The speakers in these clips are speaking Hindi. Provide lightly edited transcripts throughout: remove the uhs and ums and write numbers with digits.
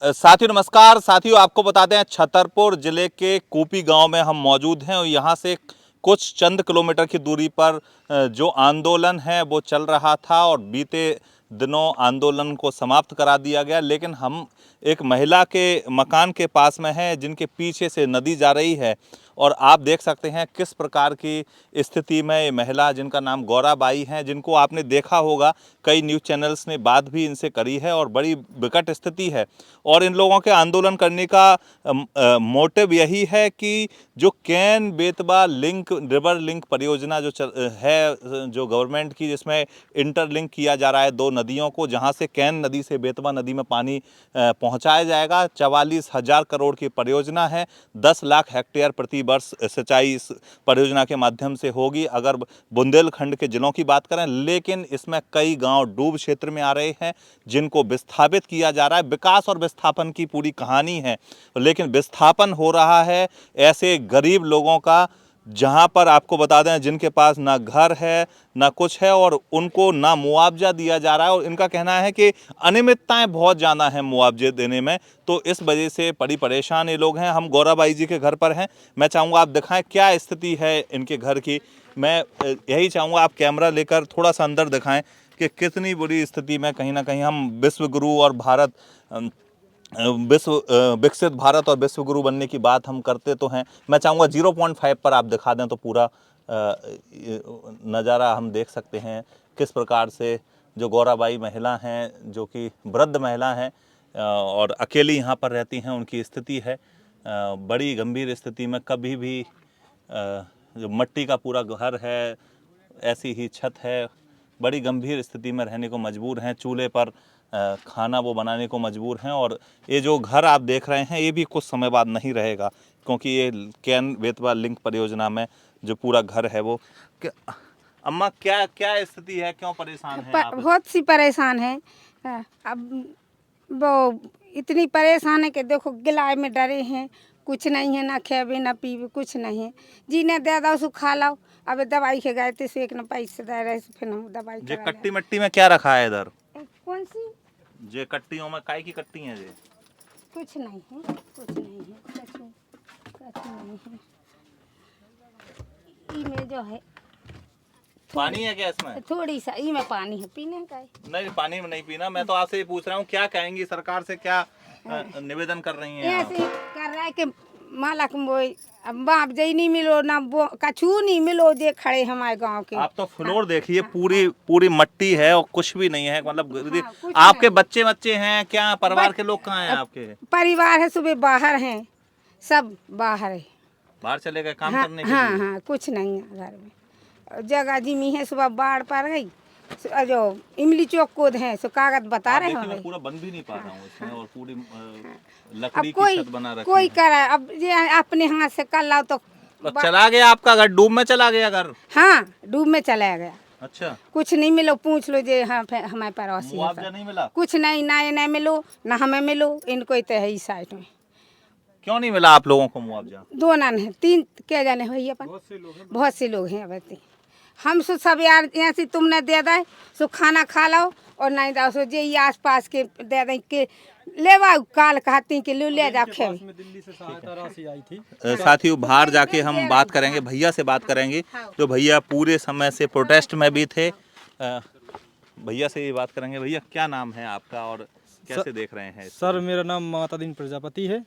साथियों नमस्कार। साथियों आपको बताते हैं छतरपुर जिले के कूपी गांव में हम मौजूद हैं और यहाँ से कुछ चंद किलोमीटर की दूरी पर जो आंदोलन है वो चल रहा था और बीते दिनों आंदोलन को समाप्त करा दिया गया। लेकिन हम एक महिला के मकान के पास में हैं जिनके पीछे से नदी जा रही है और आप देख सकते हैं किस प्रकार की स्थिति में ये महिला, जिनका नाम गौराबाई है, जिनको आपने देखा होगा, कई न्यूज़ चैनल्स ने बात भी इनसे करी है और बड़ी विकट स्थिति है। और इन लोगों के आंदोलन करने का मोटिव यही है कि जो can Betwa link river link परियोजना जो गवर्नमेंट की, जिसमें इंटरलिंक किया जा रहा है दो नदियों को, जहां से कैन नदी से बेतवा नदी में पानी पहुंचाया जाएगा। 44,000 करोड़ की परियोजना है। 10 लाख हेक्टेयर प्रति वर्ष सिंचाई इस परियोजना के माध्यम से होगी अगर बुंदेलखंड के जिलों की बात करें। लेकिन इसमें कई गांव डूब क्षेत्र में आ रहे हैं जिनको विस्थापित किया जा रहा है। विकास और विस्थापन की पूरी कहानी है, लेकिन विस्थापन हो रहा है ऐसे गरीब लोगों का जहां पर आपको बता दें जिनके पास ना घर है ना कुछ है और उनको ना मुआवजा दिया जा रहा है। और इनका कहना है कि अनियमितताएं बहुत ज़्यादा हैं मुआवजे देने में, तो इस वजह से बड़ी परेशान ये लोग हैं। हम गौराबाई जी के घर पर हैं। मैं चाहूँगा आप दिखाएं क्या स्थिति है इनके घर की। मैं यही चाहूँगा आप कैमरा लेकर थोड़ा सा अंदर दिखाएं कि कितनी बुरी स्थिति में कहीं ना कहीं हम विश्वगुरु और विकसित भारत और विश्वगुरु बनने की बात हम करते तो हैं। मैं चाहूँगा 0.5 पर आप दिखा दें तो पूरा नज़ारा हम देख सकते हैं किस प्रकार से जो गौराबाई महिला हैं, जो कि वृद्ध महिला हैं और अकेली यहाँ पर रहती हैं, उनकी स्थिति है बड़ी गंभीर स्थिति में। कभी भी जो मिट्टी का पूरा घर है, ऐसी ही छत है, बड़ी गंभीर स्थिति में रहने को मजबूर हैं। चूल्हे पर खाना वो बनाने को मजबूर हैं और ये जो घर आप देख रहे हैं ये भी कुछ समय बाद नहीं रहेगा, क्योंकि ये कैन बेतवा लिंक परियोजना में जो पूरा घर है वो अम्मा क्या क्या स्थिति है, क्यों परेशान हैं आप? बहुत सी परेशान है। अब वो इतनी परेशान है कि देखो गिलाए में डरे हैं, कुछ नहीं है, ना खेबे ना पीबे, कुछ नहीं है। जी ने दे दो सो खा लो। अब दवाई के गए थे, एक न पैसे दे रहे, फिर हम दवाई जे कट्टी मट्टी में क्या रखा है इधर? कौन सी जे कट्टियों में काय की कट्टी है? जे कुछ नहीं है, कुछ नहीं है, कुछ नहीं है। इसमें जो है पानी है क्या इसमें? थोड़ी सा इसमें पानी है, पीने का है? नहीं, पानी में नहीं पीना। मैं तो आपसे ये पूछ रहा हूँ क्या कहेंगी, सरकार से क्या निवेदन कर रही हैं आप? ऐसे कर रहा है कि मालक मोई अब बाप जई नहीं मिलो ना कछू नहीं मिलो जे खड़े हमारे गांव के। आप तो फ्लोर देखिए, पूरी मट्टी है और कुछ भी नहीं है। मतलब हाँ, आपके बच्चे हैं क्या? परिवार के लोग कहाँ हैं आपके? परिवार है, सुबह बाहर हैं, सब बाहर है, बाहर चले गए काम हाँ, करने के हाँ लिए? हाँ, कुछ नहीं है घर में। जगह जिमी है, सुबह बाढ़ पड़ गई, जो इमली चौक कोद है सो कागज बता रहे हैं। मैं पूरा बन भी नहीं पा रहा हूँ इसमें और पूरी अब लकड़ी की छत बना रखी कोई है। करे, अब ये अपने हाथ से कर लाओ तो चला गया आपका घर, डूब में चला गया घर? हाँ, डूब में चला गया। अच्छा, कुछ नहीं मिलो, पूछ लो जे हाँ हमारे पड़ोसी मुआवजा नहीं मिला? कुछ नहीं, ना ये नहीं मिलो ना हमें मिलो, इनको तो है इस साइड में। क्यों नहीं मिला आप लोगों को मुआवजा? दो नन है, तीन क्या जाने भैया, बहुत से लोग हैं। अब हम सो सब यार यहाँ से तुमने दे दे सो खाना खा लो और नहीं दो सो जे आस पास के दे दें के ले काल कहती कि ले जा खेल। दिल्ली से सहायता राशि आई थी। साथियों बाहर जाके हम बात करेंगे, भैया से बात करेंगे जो भैया पूरे समय से प्रोटेस्ट में भी थे। भैया से ये बात करेंगे। भैया क्या नाम है आपका और कैसे देख रहे हैं? सर मेरा नाम माता दीन प्रजापति है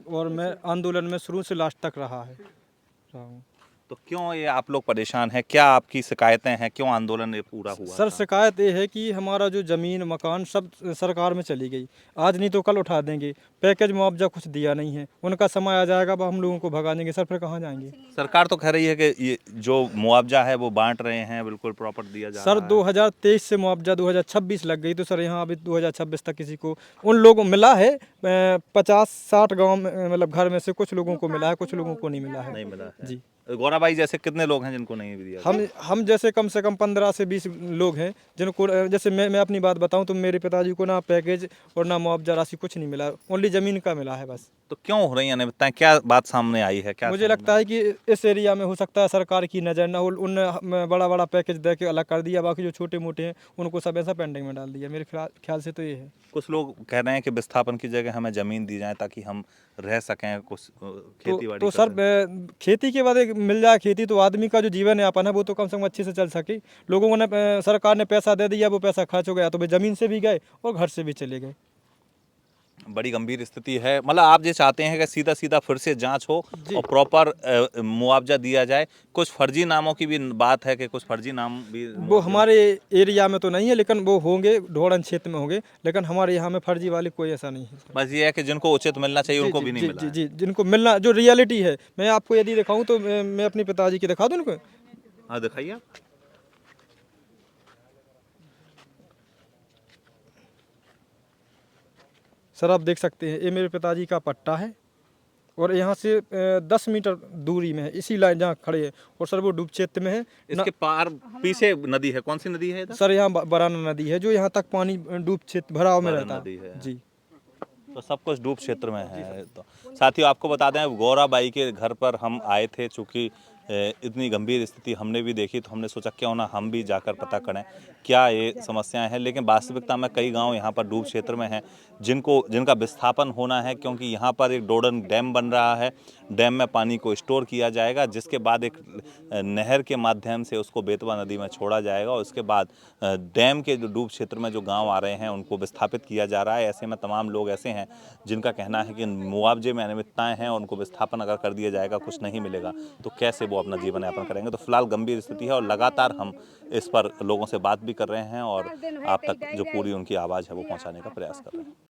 और मैं आंदोलन में शुरू से लास्ट तक रहा है। तो क्यों ये आप लोग परेशान हैं? क्या आपकी शिकायतें हैं? क्यों आंदोलन ये पूरा हुआ? सर शिकायत ये है कि हमारा जो ज़मीन मकान सब सरकार में चली गई, आज नहीं तो कल उठा देंगे। पैकेज मुआवजा कुछ दिया नहीं है, उनका समय आ जाएगा अब हम लोगों को भगा देंगे। सर फिर कहाँ जाएंगे? सरकार तो कह रही है कि ये जो मुआवजा है वो बांट रहे हैं, बिल्कुल प्रॉपर दिया जा रहा है। सर 2023 से मुआवजा 2026 लग गई, तो सर यहाँ अभी 2026 तक किसी को उन लोगों मिला है 50-60 गाँव में, मतलब घर में से कुछ लोगों को मिला है, कुछ लोगों को नहीं मिला है। नहीं मिला है जी। गौराबाई जैसे कितने लोग हैं जिनको नहीं दिया? हम जैसे कम से कम 15 से 20 लोग हैं जिनको, जैसे मैं अपनी बात बताऊं तो मेरे पिताजी को ना पैकेज और ना मुआवजा राशि कुछ नहीं मिला, ओनली ज़मीन का मिला है बस। तो क्यों हो रही है अनियमितताएं, क्या बात सामने आई है, क्या मुझे लगता है कि इस एरिया में हो सकता है सरकार की नज़र न हो, उनने बड़ा बड़ा पैकेज दे के अलग कर दिया, बाकी जो छोटे मोटे हैं उनको सब ऐसा पेंडिंग में डाल दिया। मेरे ख्याल से तो ये है। कुछ लोग कह रहे हैं कि विस्थापन की जगह हमें ज़मीन दी जाए ताकि हम रह सकें, कुछ खेती बाड़ी तो कर सर सकें। खेती के बाद एक मिल जाए खेती तो आदमी का जो जीवन यापन है वो तो कम से कम अच्छे से चल सके। लोगों ने सरकार ने पैसा दे दिया, वो पैसा खर्च हो गया तो वे ज़मीन से भी गए और घर से भी चले गए। बड़ी गंभीर स्थिति है। मतलब आप ये चाहते हैं कि सीधा सीधा फिर से जांच हो जी। और प्रॉपर मुआवजा दिया जाए। कुछ फर्जी नामों की भी बात है कि कुछ फर्जी नाम भी वो हमारे एरिया में तो नहीं है, लेकिन वो होंगे ढोड़न क्षेत्र में होंगे, लेकिन हमारे यहाँ में फर्जी वाले कोई ऐसा नहीं है। बस ये है कि जिनको उचित मिलना चाहिए जी उनको जी भी नहीं जी मिला जी है। जी, जिनको मिलना, जो रियलिटी है, मैं आपको यदि दिखाऊं तो मैं अपने पिताजी की दिखा दूं उनको। हाँ दिखाइए आप। सर आप देख सकते हैं, ये मेरे पिताजी का पट्टा है और यहाँ से 10 मीटर दूरी में है, इसी लाइन जहाँ खड़े हैं। और सर वो डूब क्षेत्र में है। इसके पार पीछे नदी है, कौन सी नदी है इधर? सर यहाँ बराना नदी है जो यहाँ तक पानी डूब क्षेत्र भराव में बराना रहता नदी है। जी। तो सब कुछ डूब क्षेत्र में है। तो साथियों आपको बता दें, गौराबाई के घर पर हम आए थे, चूँकि इतनी गंभीर स्थिति हमने भी देखी तो हमने सोचा क्यों ना हम भी जाकर पता करें क्या ये समस्याएं हैं। लेकिन वास्तविकता में कई गांव यहाँ पर डूब क्षेत्र में हैं जिनका विस्थापन होना है, क्योंकि यहाँ पर एक डोडन डैम बन रहा है। डैम में पानी को स्टोर किया जाएगा, जिसके बाद एक नहर के माध्यम से उसको बेतवा नदी में छोड़ा जाएगा और उसके बाद डैम के जो डूब क्षेत्र में जो गाँव आ रहे हैं उनको विस्थापित किया जा रहा है। ऐसे में तमाम लोग ऐसे हैं जिनका कहना है कि मुआवजे में अनियमितताएं हैं और उनको विस्थापन अगर कर दिया जाएगा, कुछ नहीं मिलेगा, तो कैसे वो अपना जीवन यापन करेंगे। तो फिलहाल गंभीर स्थिति है और लगातार हम इस पर लोगों से बात भी कर रहे हैं और आप तक जो पूरी उनकी आवाज़ है वो पहुंचाने का प्रयास कर रहे हैं।